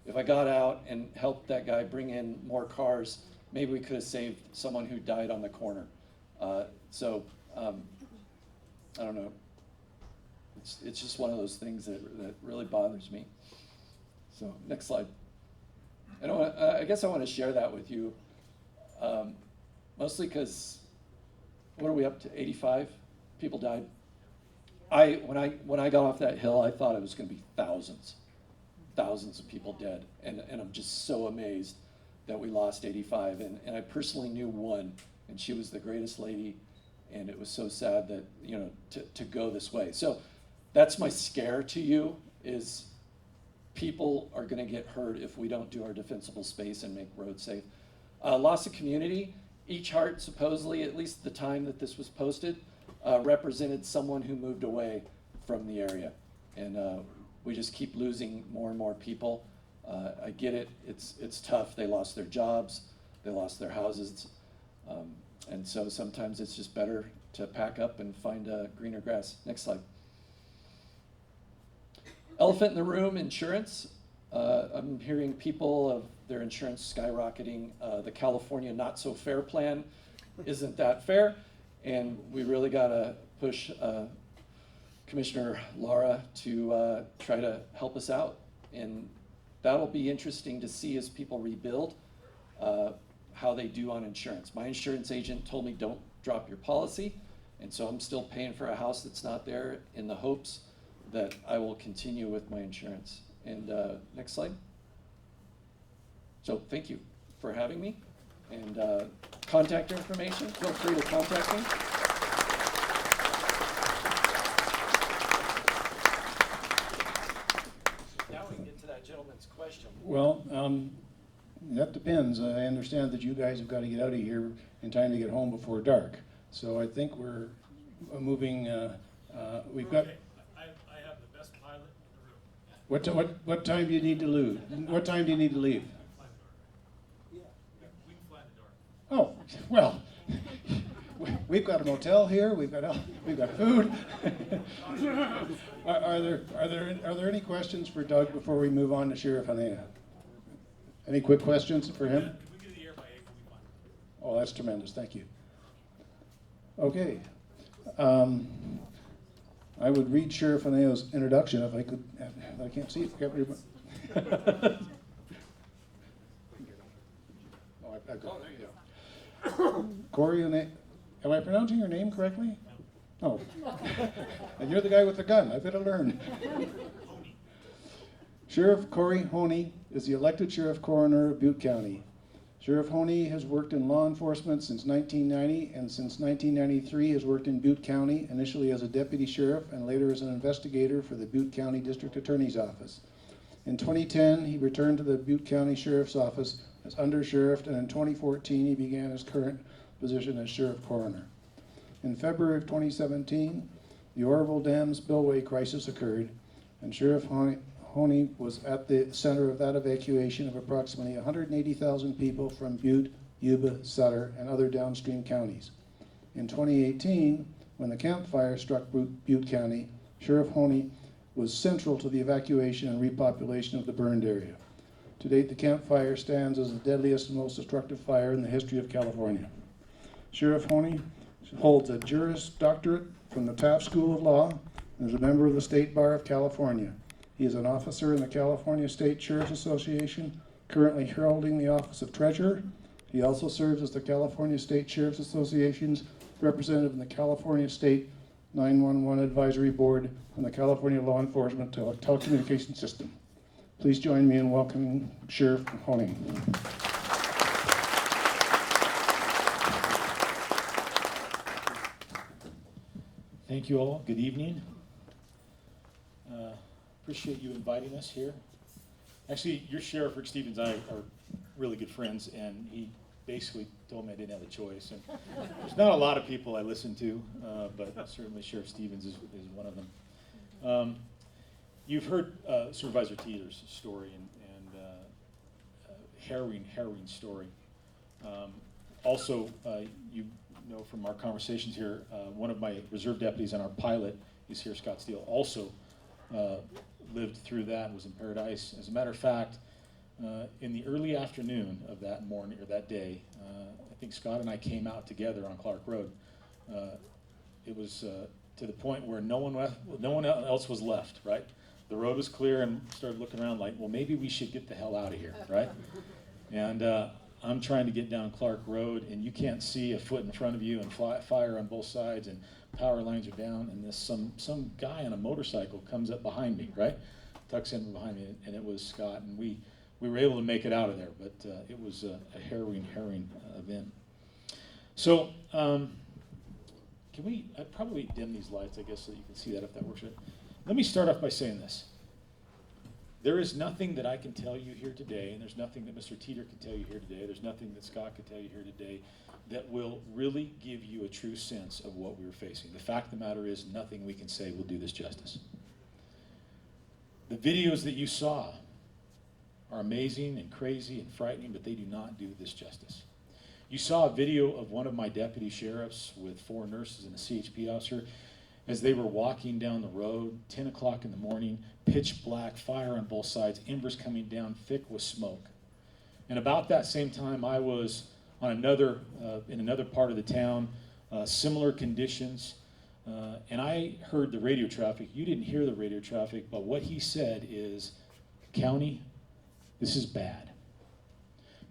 if I got out and helped that guy bring in more cars, maybe we could have saved someone who died on the corner. I don't know. It's just one of those things that really bothers me. So next slide. I guess I want to share that with you, mostly because what are we up to? 85 people died. When I got off that hill, I thought it was going to be thousands of people dead, and I'm just so amazed that we lost 85. And I personally knew one, and she was the greatest lady, and it was so sad that to go this way. So that's my scare to you is. People are going to get hurt if we don't do our defensible space and make roads safe. Loss of community. Each heart, supposedly, at least the time that this was posted, represented someone who moved away from the area. And we just keep losing more and more people. I get it. It's tough. They lost their jobs. They lost their houses. And so sometimes it's just better to pack up and find greener grass. Next slide. Elephant in the room, insurance. I'm hearing people of their insurance skyrocketing. The California Not So Fair plan isn't that fair, and we really got to push Commissioner Lara to try to help us out. And that'll be interesting to see as people rebuild how they do on insurance. My insurance agent told me don't drop your policy, and so I'm still paying for a house that's not there in the hopes that I will continue with my insurance. And next slide. So thank you for having me. And contact information, feel free to contact me. Now we can get to that gentleman's question. Well, that depends. I understand that you guys have got to get out of here in time to get home before dark. So I think we're moving, we've got... Okay. I have the best pilot in the room. What time do you need to leave? What time do you need to leave? Yeah. We can fly in the dark. Oh, well, we've got a motel here. We've got food. Are there any questions for Doug before we move on to Sheriff Hanea? Any quick questions for him? If we get to the air by 8, we'll be fine. Oh, that's tremendous. Thank you. Okay. I would read Sheriff Hanea's introduction if I could. I can't see it. Oh, I've got it. Yeah. Corey, am I pronouncing your name correctly? No. Oh. And you're the guy with the gun. I better learn. Sheriff Corey Honey is the elected Sheriff Coroner of Butte County. Sheriff Honey has worked in law enforcement since 1990, and since 1993 has worked in Butte County, initially as a deputy sheriff and later as an investigator for the Butte County District Attorney's Office. In 2010, he returned to the Butte County Sheriff's Office as undersheriff, and in 2014 he began his current position as Sheriff Coroner. In February of 2017, the Oroville Dam spillway crisis occurred, and Sheriff Honey was at the center of that evacuation of approximately 180,000 people from Butte, Yuba, Sutter, and other downstream counties. In 2018, when the Camp Fire struck Butte County, Sheriff Honey was central to the evacuation and repopulation of the burned area. To date, the Camp Fire stands as the deadliest and most destructive fire in the history of California. Sheriff Honey holds a Juris Doctorate from the Taft School of Law and is a member of the State Bar of California. He is an officer in the California State Sheriff's Association, currently holding the office of Treasurer. He also serves as the California State Sheriff's Association's representative in the California State 911 Advisory Board and the California Law Enforcement Telecommunications System. Please join me in welcoming Sheriff Honey. Thank you all. Good evening. Appreciate you inviting us here. Actually, your Sheriff, Rick Stevens, and I are really good friends, and he basically told me I didn't have a choice. And there's not a lot of people I listen to, but certainly Sheriff Stevens is one of them. You've heard Supervisor Teeter's story and harrowing story. Also, you know from our conversations here, one of my reserve deputies on our pilot is here, Scott Steele, also lived through that and was in paradise. As a matter of fact, In the early afternoon of that morning, or that day, I think Scott and I came out together on Clark Road. It was to the point where no one else was left, right? The road was clear, and started looking around like, well, maybe we should get the hell out of here, right? And I'm trying to get down Clark Road, and you can't see a foot in front of you, and fire on both sides, and power lines are down, and this some guy on a motorcycle comes up behind me, right? Tucks in behind me, and it was Scott, and we were able to make it out of there, but it was a harrowing event. So, can we probably dim these lights, I guess, so you can see that if that works right. Let me start off by saying this. There is nothing that I can tell you here today, and there's nothing that Mr. Teeter can tell you here today, there's nothing that Scott can tell you here today that will really give you a true sense of what we were facing. The fact of the matter is, nothing we can say will do this justice. The videos that you saw are amazing and crazy and frightening, but they do not do this justice. You saw a video of one of my deputy sheriffs with 4 nurses and a CHP officer as they were walking down the road, 10 o'clock in the morning, pitch black, fire on both sides, embers coming down thick with smoke. And about that same time, I was on in another part of the town, similar conditions, and I heard the radio traffic. You didn't hear the radio traffic, but what he said is, "County, this is bad."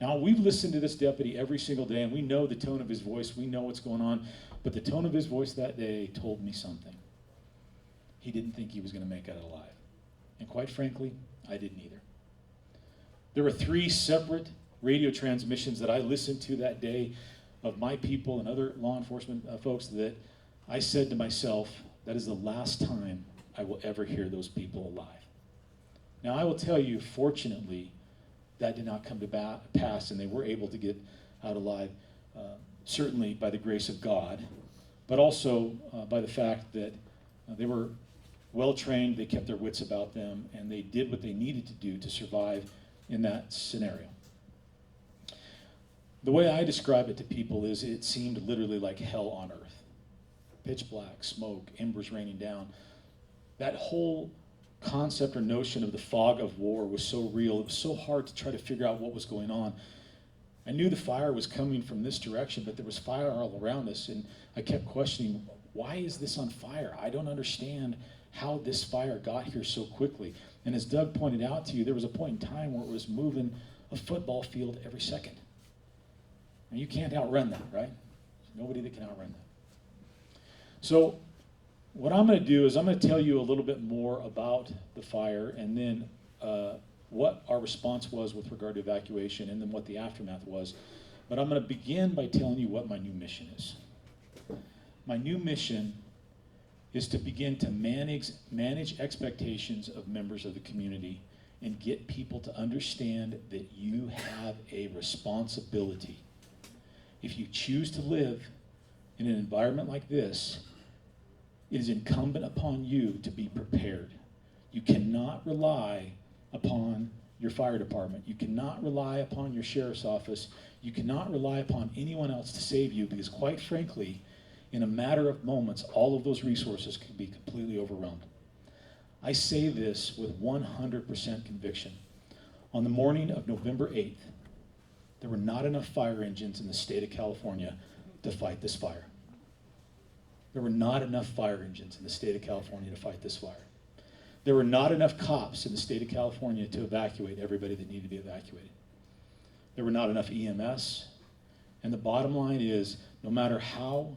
Now, we've listened to this deputy every single day, and we know the tone of his voice, we know what's going on, but the tone of his voice that day told me something. He didn't think he was going to make it out alive. And quite frankly, I didn't either. There were 3 separate radio transmissions that I listened to that day of my people and other law enforcement folks that I said to myself, that is the last time I will ever hear those people alive. Now, I will tell you, fortunately, that did not come to pass, and they were able to get out alive, certainly by the grace of God, but also by the fact that they were well trained, they kept their wits about them, and they did what they needed to do to survive in that scenario. The way I describe it to people is it seemed literally like hell on earth. Pitch black, smoke, embers raining down. That whole concept or notion of the fog of war was so real. It was so hard to try to figure out what was going on. I knew the fire was coming from this direction, but there was fire all around us, and I kept questioning, why is this on fire? I don't understand how this fire got here so quickly. And as Doug pointed out to you, there was a point in time where it was moving a football field every second. And you can't outrun that, right? There's nobody that can outrun that. So what I'm going to do is I'm going to tell you a little bit more about the fire, and then what our response was with regard to evacuation, and then what the aftermath was. But I'm going to begin by telling you what my new mission is. My new mission is to begin to manage expectations of members of the community and get people to understand that you have a responsibility. If you choose to live in an environment like this, it is incumbent upon you to be prepared. You cannot rely upon your fire department. You cannot rely upon your sheriff's office. You cannot rely upon anyone else to save you, because quite frankly, in a matter of moments, all of those resources can be completely overwhelmed. I say this with 100% conviction. On the morning of November 8th, there were not enough fire engines in the state of California to fight this fire. There were not enough fire engines in the state of California to fight this fire. There were not enough cops in the state of California to evacuate everybody that needed to be evacuated. There were not enough EMS. And the bottom line is, no matter how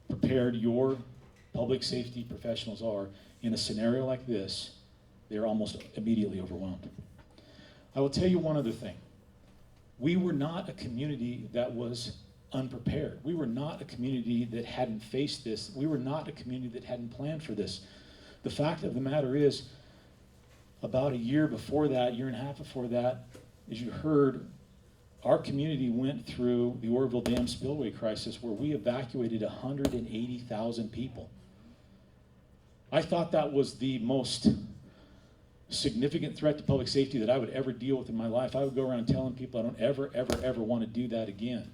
prepared your public safety professionals are, in a scenario like this, they're almost immediately overwhelmed. I will tell you one other thing. We were not a community that was unprepared. We were not a community that hadn't faced this. We were not a community that hadn't planned for this. The fact of the matter is, about a year before that, year and a half before that, as you heard, our community went through the Oroville Dam spillway crisis where we evacuated 180,000 people. I thought that was the most significant threat to public safety that I would ever deal with in my life. I would go around telling people I don't ever want to do that again.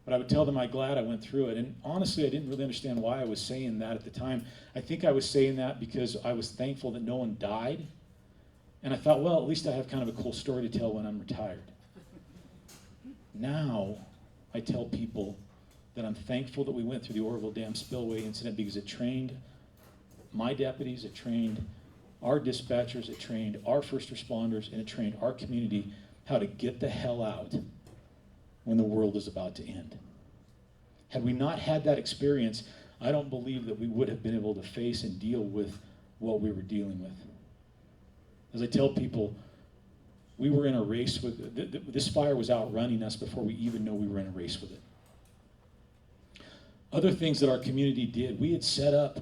But I would tell them I'm glad I went through it. And honestly, I didn't really understand why I was saying that at the time. I think I was saying that because I was thankful that no one died. And I thought, well, at least I have kind of a cool story to tell when I'm retired. Now, I tell people that I'm thankful that we went through the Oroville Dam spillway incident because it trained my deputies, it trained our dispatchers, it trained our first responders, and it trained our community how to get the hell out when the world is about to end. Had we not had that experience, I don't believe that we would have been able to face and deal with what we were dealing with. As I tell people, we were in a race with, this fire was outrunning us before we even know we were in a race with it. Other things that our community did, we had set up,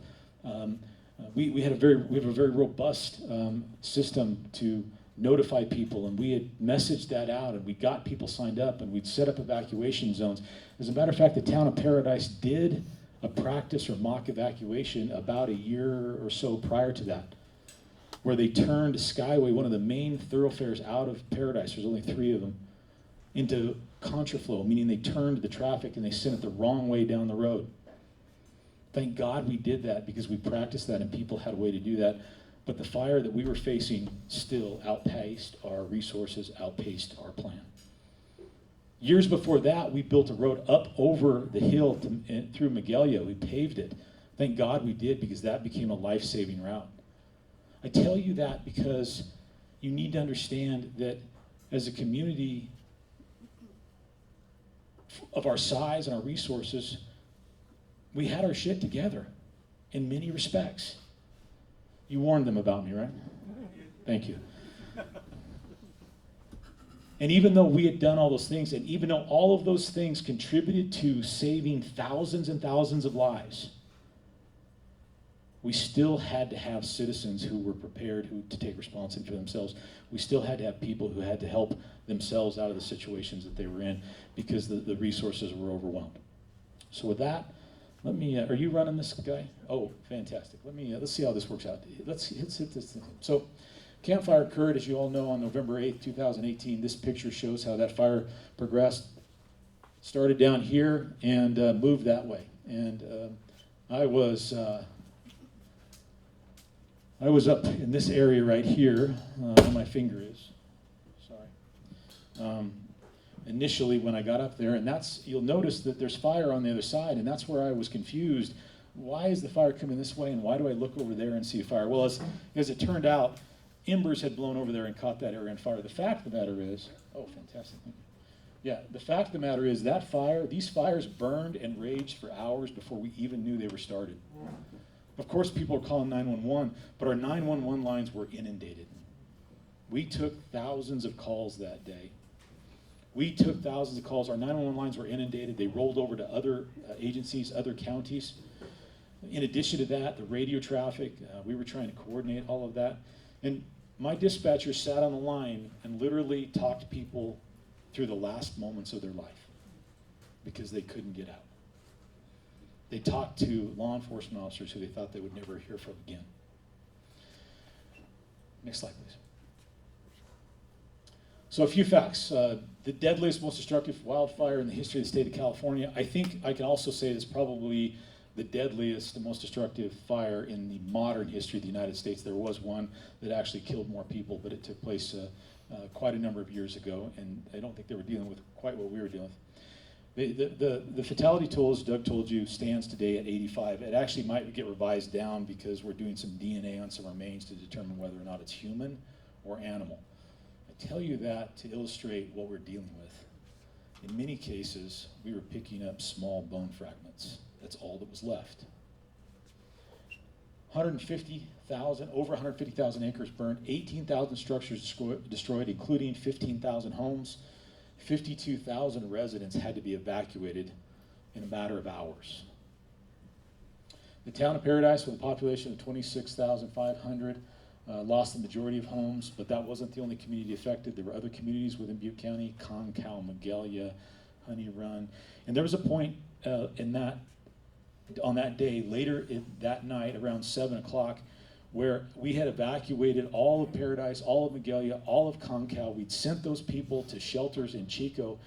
we have a very robust system to notify people, and we had messaged that out, and we got people signed up, and we'd set up evacuation zones. As a matter of fact, the town of Paradise did a practice or mock evacuation about a year or so prior to that, where they turned Skyway, one of the main thoroughfares out of Paradise, there's only 3 of them, into contraflow, meaning they turned the traffic and they sent it the wrong way down the road. Thank God we did that because we practiced that and people had a way to do that. But the fire that we were facing still outpaced our resources, outpaced our plan. Years before that, we built a road up over the hill through Magalia. We paved it. Thank God we did because that became a life-saving route. I tell you that because you need to understand that as a community of our size and our resources, we had our shit together in many respects. You warned them about me, right? Thank you. And even though we had done all those things, and even though all of those things contributed to saving thousands and thousands of lives, we still had to have citizens who were prepared to take responsibility for themselves. We still had to have people who had to help themselves out of the situations that they were in because the resources were overwhelmed. So with that, let me, are you running this guy? Oh, fantastic. Let's see how this works out. Let's hit this thing. So campfire occurred, as you all know, on November 8th, 2018. This picture shows how that fire progressed. Started down here and moved that way. And I was up in this area right here, where my finger is. Sorry. Initially, when I got up there, and you'll notice that there's fire on the other side, and that's where I was confused. Why is the fire coming this way, and why do I look over there and see fire? Well, as it turned out, embers had blown over there and caught that area on fire. The fact of the matter is, oh, fantastic. Yeah, the fact of the matter is that these fires burned and raged for hours before we even knew they were started. Of course, people are calling 911, but our 911 lines were inundated. We took thousands of calls that day. Our 911 lines were inundated. They rolled over to other agencies, other counties. In addition to that, the radio traffic, we were trying to coordinate all of that. And my dispatcher sat on the line and literally talked people through the last moments of their life because they couldn't get out. They talked to law enforcement officers who they thought they would never hear from again. Next slide, please. So a few facts. The deadliest, most destructive wildfire in the history of the state of California. I think I can also say it's probably the deadliest and most destructive fire in the modern history of the United States. There was one that actually killed more people, but it took place quite a number of years ago, and I don't think they were dealing with quite what we were dealing with. The fatality toll, as Doug told you, stands today at 85. It actually might get revised down because we're doing some DNA on some remains to determine whether or not it's human or animal. I tell you that to illustrate what we're dealing with. In many cases, we were picking up small bone fragments. That's all that was left. 150,000, over 150,000 acres burned, 18,000 structures destroyed, including 15,000 homes. 52,000 residents had to be evacuated in a matter of hours. The town of Paradise, with a population of 26,500, lost the majority of homes, but that wasn't the only community affected. There were other communities within Butte County, Concow, Magalia, Honey Run, and there was a point on that day, later that night, around 7 o'clock, where we had evacuated all of Paradise, all of Magalia, all of Concow. We'd sent those people to shelters in Chico,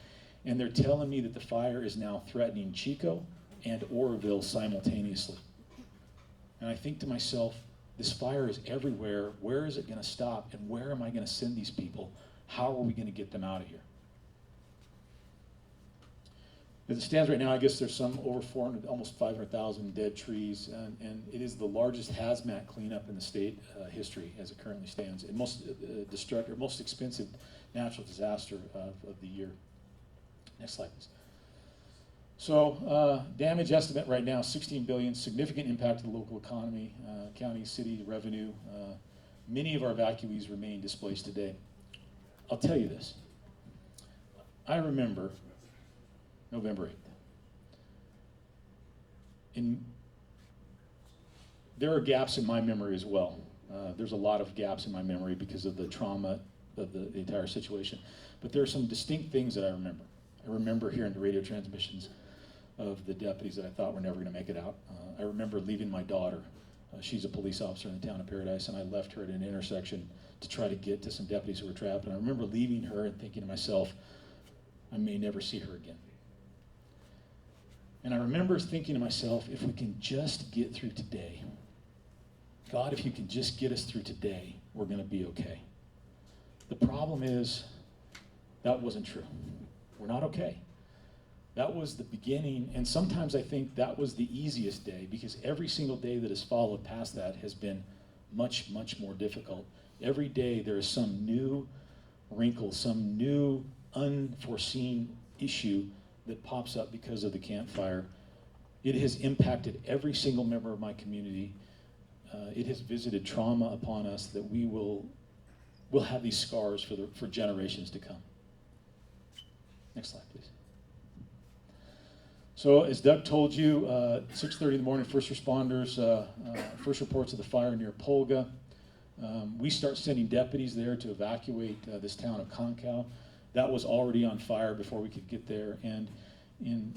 and they're telling me that the fire is now threatening Chico and Oroville simultaneously. And I think to myself, This fire is everywhere. Where is it going to stop? And where am I going to send these people? How are we going to get them out of here? As it stands right now, I guess there's some over 400, almost 500,000 dead trees, and it is the largest hazmat cleanup in the state history as it currently stands, and most destructive, most expensive natural disaster of the year. Next slide, please. So damage estimate right now, 16 billion, significant impact to the local economy, county, city revenue. Many of our evacuees remain displaced today. I'll tell you this. I remember November 8th. There are gaps in my memory as well. There's a lot of gaps in my memory because of the trauma of the entire situation. But there are some distinct things that I remember. I remember hearing the radio transmissions of the deputies that I thought were never going to make it out. I remember leaving my daughter. She's a police officer in the town of Paradise, and I left her at an intersection to try to get to some deputies who were trapped. And I remember leaving her and thinking to myself, I may never see her again. And I remember thinking to myself, if we can just get through today, God, if you can just get us through today, we're going to be okay. The problem is, that wasn't true. We're not okay. That was the beginning, and sometimes I think that was the easiest day, because every single day that has followed past that has been much, much more difficult. Every day there is some new wrinkle, some new unforeseen issue that pops up because of the campfire. It has impacted every single member of my community. It has visited trauma upon us that we'll have these scars for generations to come. Next slide, please. So as Doug told you, 6:30 in the morning, first responders, first reports of the fire near Polga. We start sending deputies there to evacuate this town of Concow. That was already on fire before we could get there. And in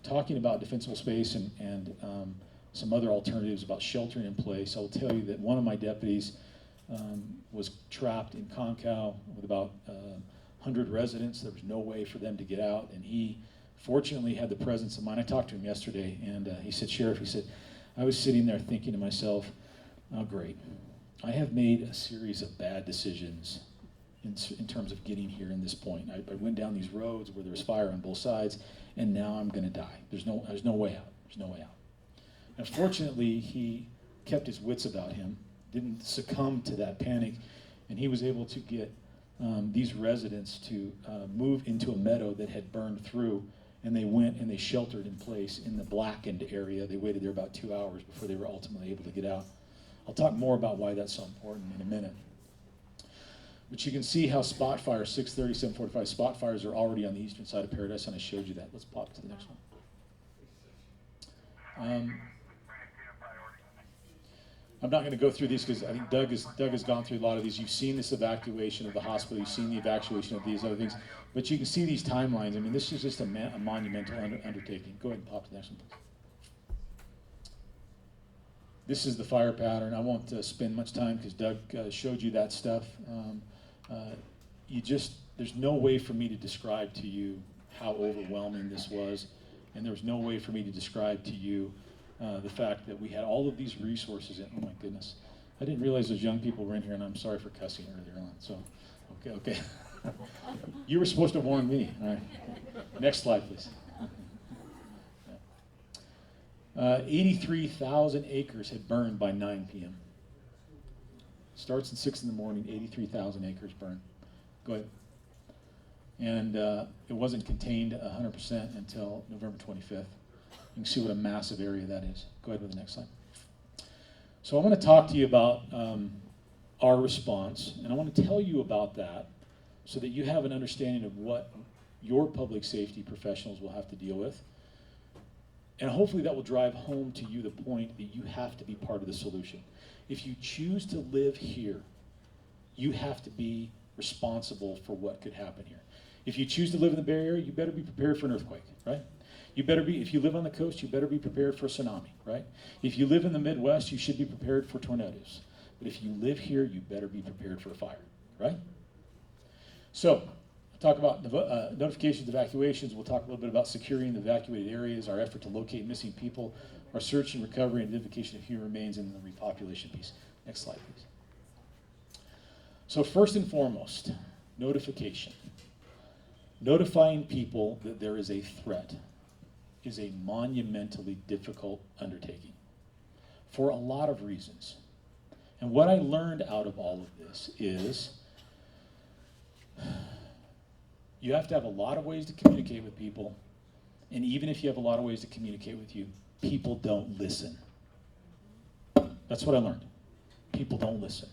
talking about defensible space and some other alternatives about sheltering in place, I will tell you that one of my deputies was trapped in Concow with about 100 residents. There was no way for them to get out, and he fortunately had the presence of mind. I talked to him yesterday, and he said, Sheriff, he said, I was sitting there thinking to myself, oh great, I have made a series of bad decisions in terms of getting here in this point. I went down these roads where there's fire on both sides, and now I'm gonna die. There's no way out, there's no way out. And fortunately, he kept his wits about him, didn't succumb to that panic, and he was able to get these residents to move into a meadow that had burned through, and they went and they sheltered in place in the blackened area. They waited there about 2 hours before they were ultimately able to get out. I'll talk more about why that's so important in a minute. But you can see how spot fires, 6:30, 7:45, spot fires are already on the eastern side of Paradise, and I showed you that. Let's pop to the next one. I'm not going to go through these because I think Doug has gone through a lot of these. You've seen this evacuation of the hospital. You've seen the evacuation of these other things. But you can see these timelines. I mean, this is just a monumental undertaking. Go ahead and pop to the next one, please. This is the fire pattern. I won't spend much time because Doug showed you that stuff. There's no way for me to describe to you how overwhelming this was. And there's no way for me to describe to you the fact that we had all of these resources in. Oh my goodness. I didn't realize those young people were in here, and I'm sorry for cussing earlier on. So, okay. You were supposed to warn me. All right. Next slide, please. 83,000 acres had burned by 9 p.m. Starts at 6 in the morning, 83,000 acres burned. Go ahead. And it wasn't contained 100% until November 25th. You can see what a massive area that is. Go ahead with the next slide. So I want to talk to you about our response, and I want to tell you about that so that you have an understanding of what your public safety professionals will have to deal with. And hopefully that will drive home to you the point that you have to be part of the solution. If you choose to live here, you have to be responsible for what could happen here. If you choose to live in the Bay Area, you better be prepared for an earthquake, right? You better be, if you live on the coast, you better be prepared for a tsunami, right? If you live in the Midwest, you should be prepared for tornadoes. But if you live here, you better be prepared for a fire, right? So, talk about notifications, evacuations. We'll talk a little bit about securing the evacuated areas, our effort to locate missing people. our search and recovery and identification of human remains, and the repopulation piece. Next slide, please. So first and foremost, notification. Notifying people that there is a threat is a monumentally difficult undertaking for a lot of reasons. And what I learned out of all of this is you have to have a lot of ways to communicate with people, and even if you have a lot of ways to communicate with you, people don't listen. That's what I learned. People don't listen.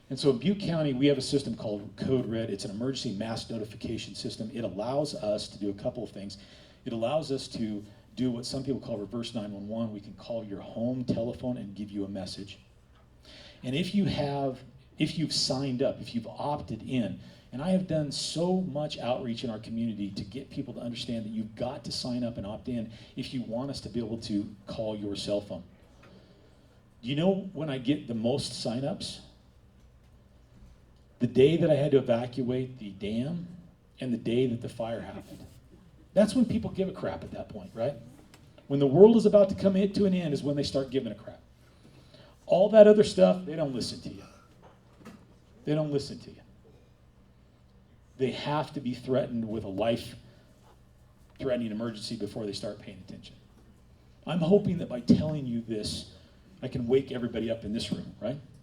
And so in Butte County, we have a system called Code Red. It's an emergency mass notification system. It allows us to do a couple of things. It allows us to do what some people call reverse 911. We can call your home telephone and give you a message. And if you've signed up, if you've opted in, and I have done so much outreach in our community to get people to understand that you've got to sign up and opt in if you want us to be able to call your cell phone. Do you know when I get the most signups? The day that I had to evacuate the dam and the day that the fire happened. That's when people give a crap at that point, right? When the world is about to come to an end is when they start giving a crap. All that other stuff, they don't listen to you. They don't listen to you. They have to be threatened with a life-threatening emergency before they start paying attention. I'm hoping that by telling you this, I can wake everybody up in this room, right?